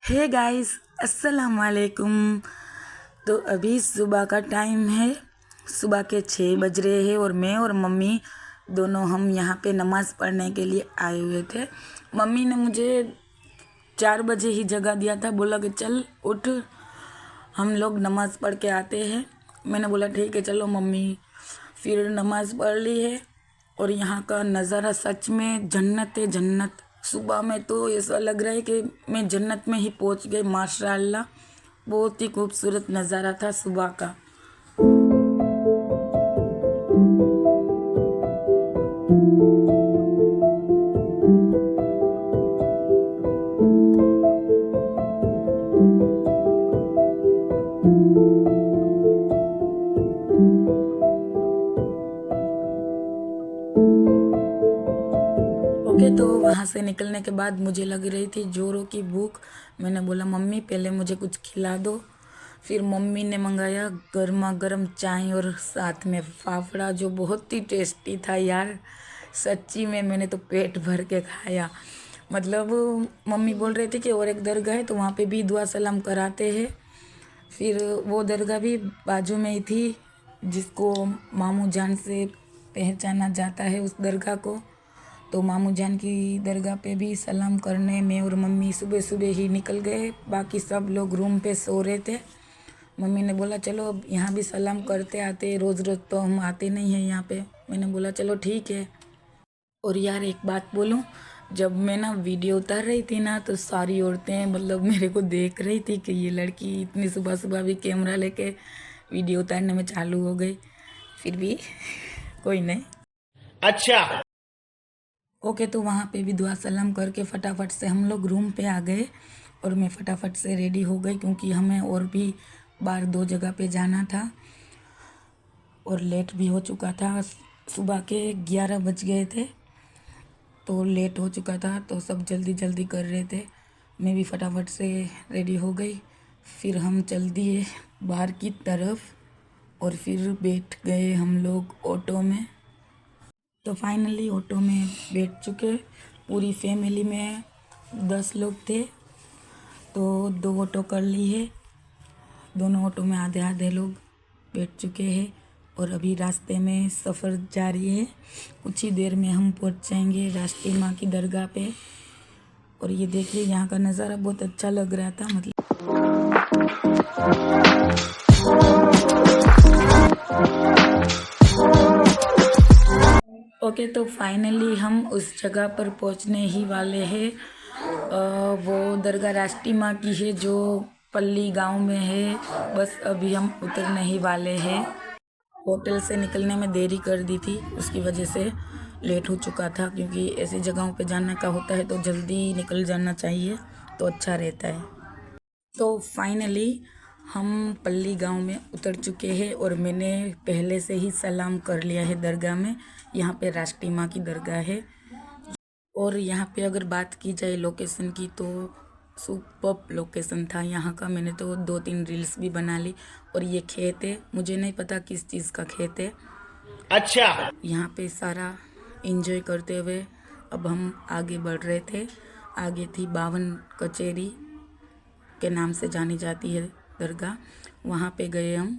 Hey guys, अस्सलाम वालेकुम। तो अभी सुबह का टाइम है, सुबह के 6 बज रहे हैं और मैं और मम्मी दोनों हम यहाँ पे नमाज़ पढ़ने के लिए आए हुए थे। मम्मी ने मुझे 4 बजे ही जगा दिया था, बोला कि चल उठ, हम लोग नमाज़ पढ़ के आते हैं। मैंने बोला ठीक है चलो मम्मी। फिर नमाज़ पढ़ ली है और यहाँ का नज़ारा सच में जन्नत है, जन्नत। सुबह में तो ऐसा लग रहा है कि मैं जन्नत में ही पहुँच गई माशाअल्लाह। बहुत ही खूबसूरत नज़ारा था सुबह का। ओके, तो वहाँ से निकलने के बाद मुझे लग रही थी जोरों की भूख। मैंने बोला मम्मी पहले मुझे कुछ खिला दो। फिर मम्मी ने मंगाया गर्मा गर्म चाय और साथ में फाफड़ा, जो बहुत ही टेस्टी था यार। सच्ची में मैंने तो पेट भर के खाया। मतलब मम्मी बोल रही थी कि और एक दरगाह है तो वहाँ पे भी दुआ सलाम कराते हैं। फिर वो दरगाह भी बाजू में ही थी, जिसको मामू जान से पहचाना जाता है उस दरगाह को। तो मामू जान की दरगाह पे भी सलाम करने मैं और मम्मी सुबह सुबह ही निकल गए। बाकी सब लोग रूम पे सो रहे थे। मम्मी ने बोला चलो अब यहाँ भी सलाम करते आते, रोज़ रोज़ तो हम आते नहीं हैं यहाँ पे। मैंने बोला चलो ठीक है। और यार एक बात बोलूँ, जब मैं ना वीडियो उतार रही थी ना तो सारी औरतें मतलब मेरे को देख रही थी कि ये लड़की इतनी सुबह सुबह भी कैमरा लेके वीडियो उतारने में चालू हो गई। फिर भी कोई नहीं। अच्छा। ओके, तो वहाँ पे भी दुआ सलाम करके फटाफट से हम लोग रूम पे आ गए और मैं फटाफट से रेडी हो गई, क्योंकि हमें और भी बार 2 जगह पे जाना था और लेट भी हो चुका था। सुबह के 11 बज गए थे तो लेट हो चुका था, तो सब जल्दी जल्दी कर रहे थे। मैं भी फटाफट से रेडी हो गई। फिर हम चल दिए बाहर की तरफ और फिर बैठ गए हम लोग ऑटो में। तो फाइनली ऑटो में बैठ चुके। पूरी फैमिली में 10 लोग थे तो 2 ऑटो कर ली है। दोनों ऑटो में आधे आधे लोग बैठ चुके हैं और अभी रास्ते में सफ़र जारी है। कुछ ही देर में हम पहुंच जाएंगे राष्ट्रीय माँ की दरगाह पे। और ये देखिए यहाँ का नज़ारा बहुत अच्छा लग रहा था। मतलब ओके, तो फाइनली हम उस जगह पर पहुंचने ही वाले हैं। वो दरगाह राष्ट्रीय माँ की है जो पल्ली गांव में है। बस अभी हम उतरने ही वाले हैं। होटल से निकलने में देरी कर दी थी, उसकी वजह से लेट हो चुका था, क्योंकि ऐसी जगहों पे जाने का होता है तो जल्दी निकल जाना चाहिए तो अच्छा रहता है। तो फाइनली हम पल्ली गांव में उतर चुके हैं और मैंने पहले से ही सलाम कर लिया है दरगाह में। यहाँ पे राष्ट्रीय माँ की दरगाह है। और यहाँ पे अगर बात की जाए लोकेशन की तो सुपर्ब लोकेशन था यहाँ का। मैंने तो 2-3 रील्स भी बना ली। और ये खेत है, मुझे नहीं पता किस चीज़ का खेत है। अच्छा। यहाँ पे सारा एंजॉय करते हुए अब हम आगे बढ़ रहे थे। आगे थी 52 कचेरी के नाम से जानी जाती है दरगाह, वहाँ पे गए हम।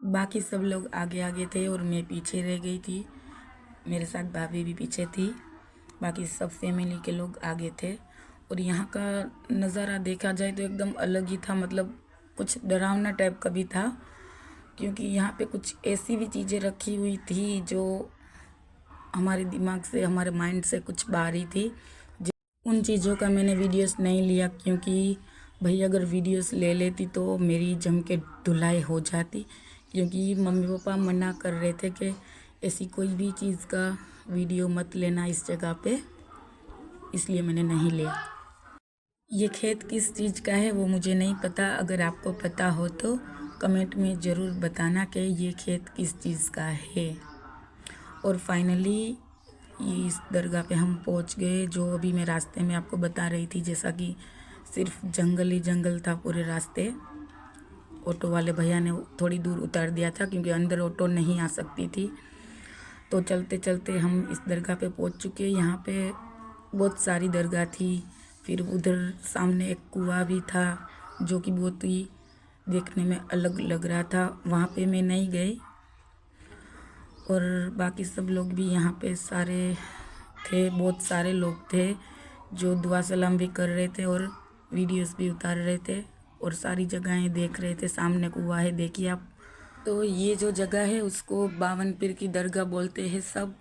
बाकी सब लोग आगे आगे थे और मैं पीछे रह गई थी। मेरे साथ भाभी भी पीछे थी। बाकी सब फैमिली के लोग आगे थे। और यहाँ का नज़ारा देखा जाए तो एकदम अलग ही था। मतलब कुछ डरावना टाइप का भी था, क्योंकि यहाँ पे कुछ ऐसी भी चीज़ें रखी हुई थी जो हमारे दिमाग से, हमारे माइंड से कुछ बाहरी थी। उन चीज़ों का मैंने वीडियोस नहीं लिया, क्योंकि भाई अगर वीडियोस ले लेती तो मेरी जम के धुलाई हो जाती। क्योंकि मम्मी पापा मना कर रहे थे कि ऐसी कोई भी चीज़ का वीडियो मत लेना इस जगह पे, इसलिए मैंने नहीं लिया। ये खेत किस चीज़ का है वो मुझे नहीं पता। अगर आपको पता हो तो कमेंट में ज़रूर बताना कि ये खेत किस चीज़ का है। और फाइनली इस दरगाह पे हम पहुंच गए, जो अभी मैं रास्ते में आपको बता रही थी, जैसा कि सिर्फ जंगल ही जंगल था पूरे रास्ते। ऑटो वाले भैया ने थोड़ी दूर उतार दिया था क्योंकि अंदर ऑटो नहीं आ सकती थी। तो चलते चलते हम इस दरगाह पे पहुंच चुके। यहाँ पे बहुत सारी दरगाह थी, फिर उधर सामने एक कुआं भी था जो कि बहुत ही देखने में अलग लग रहा था। वहाँ पे मैं नहीं गई और बाकी सब लोग भी यहाँ पे सारे थे, बहुत सारे लोग थे जो दुआ सलाम भी कर रहे थे और वीडियोस भी उतार रहे थे और सारी जगहें देख रहे थे। सामने कुआं है, देखिए आप। तो ये जो जगह है उसको 52 पीर की दरगाह बोलते हैं। सब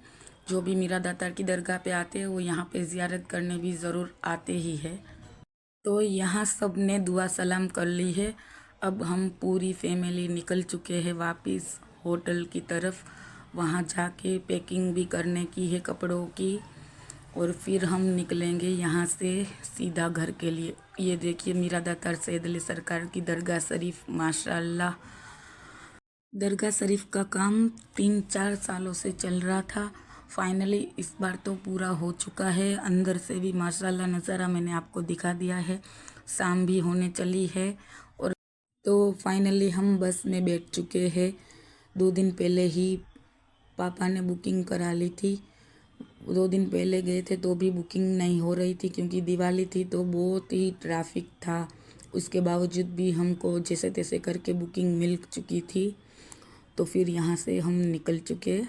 जो भी मीरा दातार की दरगाह पे आते हैं वो यहाँ पे ज़ियारत करने भी ज़रूर आते ही है। तो यहाँ सब ने दुआ सलाम कर ली है। अब हम पूरी फैमिली निकल चुके हैं वापस होटल की तरफ। वहाँ जाके पैकिंग भी करने की है कपड़ों की और फिर हम निकलेंगे यहाँ से सीधा घर के लिए। ये देखिए मीरा दातार सैयद अली सरकार की दरगाह शरीफ, माशाअल्लाह। दरगाह शरीफ का काम 3-4 सालों से चल रहा था। फाइनली इस बार तो पूरा हो चुका है। अंदर से भी माशाल्लाह नज़ारा मैंने आपको दिखा दिया है। शाम भी होने चली है और तो फाइनली हम बस में बैठ चुके हैं। 2 दिन पहले ही पापा ने बुकिंग करा ली थी। 2 दिन पहले गए थे तो भी बुकिंग नहीं हो रही थी क्योंकि दिवाली थी तो बहुत ही ट्रैफिक था। उसके बावजूद भी हमको जैसे तैसे करके बुकिंग मिल चुकी थी। तो फिर यहाँ से हम निकल चुके।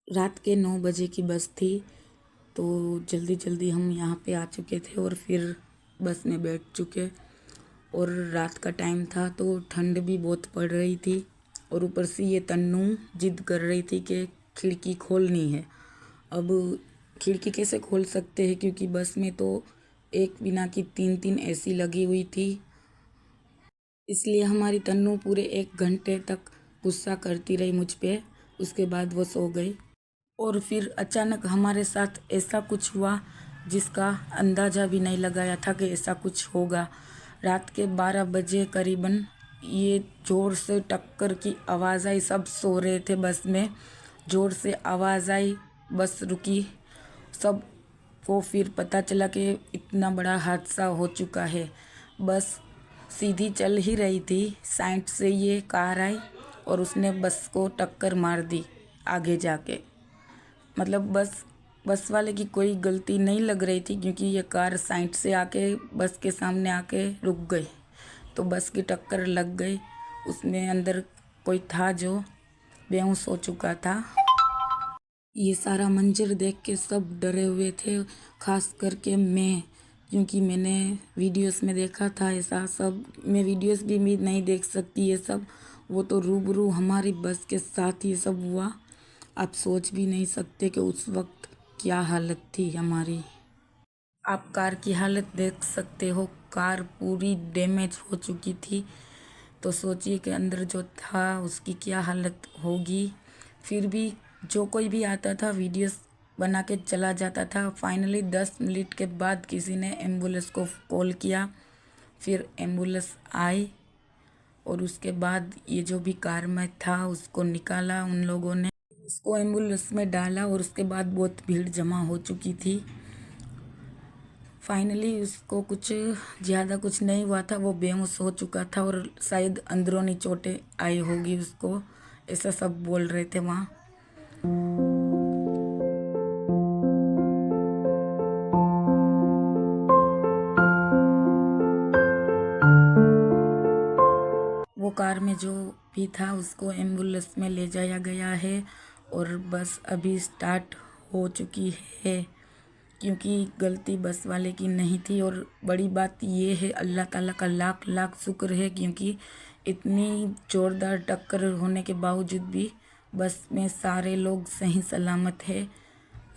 रात के 9 बजे की बस थी तो जल्दी जल्दी हम यहाँ पे आ चुके थे और फिर बस में बैठ चुके। और रात का टाइम था तो ठंड भी बहुत पड़ रही थी और ऊपर से ये तन्नू जिद कर रही थी कि खिड़की खोलनी है। अब खिड़की कैसे खोल सकते हैं क्योंकि बस में तो एक बिना की 3-3 एसी लगी हुई थी। इसलिए हमारी तन्नू पूरे 1 घंटे तक गुस्सा करती रही मुझ पे। उसके बाद वो सो गई और फिर अचानक हमारे साथ ऐसा कुछ हुआ जिसका अंदाज़ा भी नहीं लगाया था कि ऐसा कुछ होगा। रात के 12 बजे करीबन ये ज़ोर से टक्कर की आवाज़ आई। सब सो रहे थे बस में, ज़ोर से आवाज़ आई, बस रुकी। सब को फिर पता चला कि इतना बड़ा हादसा हो चुका है। बस सीधी चल ही रही थी, साइड से ये कार आई और उसने बस को टक्कर मार दी आगे जाके। मतलब बस वाले की कोई गलती नहीं लग रही थी क्योंकि ये कार साइड से आके बस के सामने आके रुक गई तो बस की टक्कर लग गई। उसमें अंदर कोई था जो बेहोश हो चुका था। ये सारा मंजर देख के सब डरे हुए थे, खास करके मैं, क्योंकि मैंने वीडियोस में देखा था ऐसा सब। मैं वीडियोस भी नहीं देख सकती ये सब, वो तो रूबरू हमारी बस के साथ ये सब हुआ। आप सोच भी नहीं सकते कि उस वक्त क्या हालत थी हमारी। आप कार की हालत देख सकते हो, कार पूरी डैमेज हो चुकी थी। तो सोचिए कि अंदर जो था उसकी क्या हालत होगी। फिर भी जो कोई भी आता था वीडियोस बना के चला जाता था। फाइनली 10 मिनट के बाद किसी ने एम्बुलेंस को कॉल किया, फिर एम्बुलेंस आई और उसके बाद ये जो भी कार में था उसको निकाला उन लोगों ने, उसको एम्बुलेंस में डाला और उसके बाद बहुत भीड़ जमा हो चुकी थी। फाइनली उसको कुछ ज़्यादा कुछ नहीं हुआ था, वो बेहोश हो चुका था और शायद अंदरूनी चोटें आई होगी उसको, ऐसा सब बोल रहे थे वहाँ। वो कार में जो भी था उसको एम्बुलेंस में ले जाया गया है और बस अभी स्टार्ट हो चुकी है क्योंकि गलती बस वाले की नहीं थी। और बड़ी बात ये है, अल्लाह ताला का लाख लाख शुक्र है क्योंकि इतनी ज़ोरदार टक्कर होने के बावजूद भी बस में सारे लोग सही सलामत है।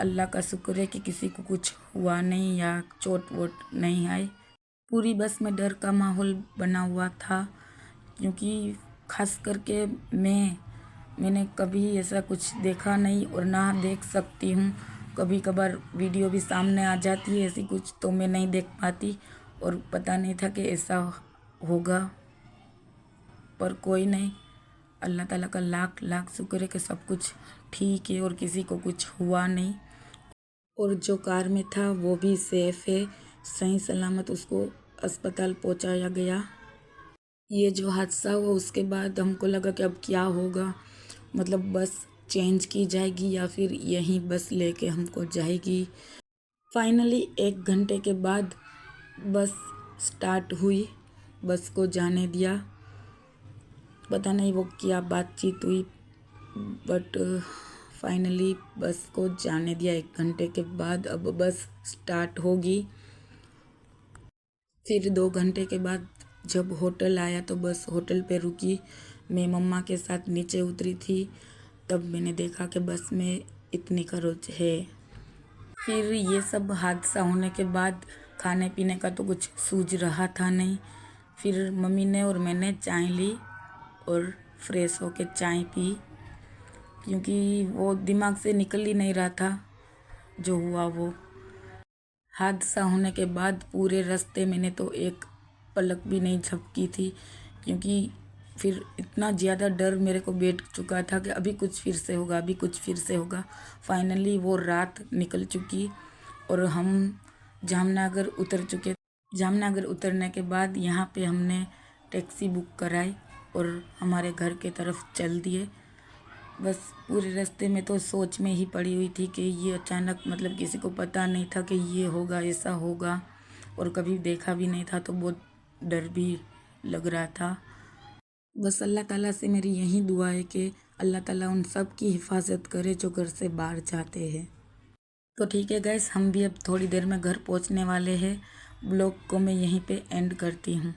अल्लाह का शुक्र है कि किसी को कुछ हुआ नहीं या चोट वोट नहीं आई। पूरी बस में डर का माहौल बना हुआ था क्योंकि खास करके मैंने कभी ऐसा कुछ देखा नहीं और ना देख सकती हूँ। कभी कभार वीडियो भी सामने आ जाती है ऐसी कुछ तो मैं नहीं देख पाती और पता नहीं था कि ऐसा होगा। पर कोई नहीं, अल्लाह ताला का लाख लाख शुक्र है कि सब कुछ ठीक है और किसी को कुछ हुआ नहीं। और जो कार में था वो भी सेफ है, सही सलामत उसको अस्पताल पहुंचाया गया। ये जो हादसा हुआ उसके बाद हमको लगा कि अब क्या होगा, मतलब बस चेंज की जाएगी या फिर यहीं बस लेके हमको जाएगी। फाइनली 1 घंटे के बाद बस स्टार्ट हुई, बस को जाने दिया। पता नहीं वो क्या बातचीत हुई, बट फाइनली बस को जाने दिया 1 घंटे के बाद। अब बस स्टार्ट होगी। फिर 2 घंटे के बाद जब होटल आया तो बस होटल पे रुकी। मैं मम्मा के साथ नीचे उतरी थी, तब मैंने देखा कि बस में इतनी खरोच है। फिर ये सब हादसा होने के बाद खाने पीने का तो कुछ सूझ रहा था नहीं। फिर मम्मी ने और मैंने चाय ली और फ्रेश होके चाय पी, क्योंकि वो दिमाग से निकल ही नहीं रहा था जो हुआ वो। हादसा होने के बाद पूरे रास्ते मैंने तो एक पलक भी नहीं झपकी थी, क्योंकि फिर इतना ज़्यादा डर मेरे को बैठ चुका था कि अभी कुछ फिर से होगा, अभी कुछ फिर से होगा। फाइनली वो रात निकल चुकी और हम जामनगर उतर चुके। जामनगर उतरने के बाद यहाँ पे हमने टैक्सी बुक कराई और हमारे घर के तरफ चल दिए। बस पूरे रास्ते में तो सोच में ही पड़ी हुई थी कि ये अचानक, मतलब किसी को पता नहीं था कि ये होगा, ऐसा होगा, और कभी देखा भी नहीं था, तो बहुत डर भी लग रहा था। बस अल्लाह ताला से मेरी यही दुआ है कि अल्लाह ताला उन सब की हिफाजत करे जो घर से बाहर जाते हैं। तो ठीक है गाइस, हम भी अब थोड़ी देर में घर पहुंचने वाले हैं। ब्लॉग को मैं यहीं पे एंड करती हूँ।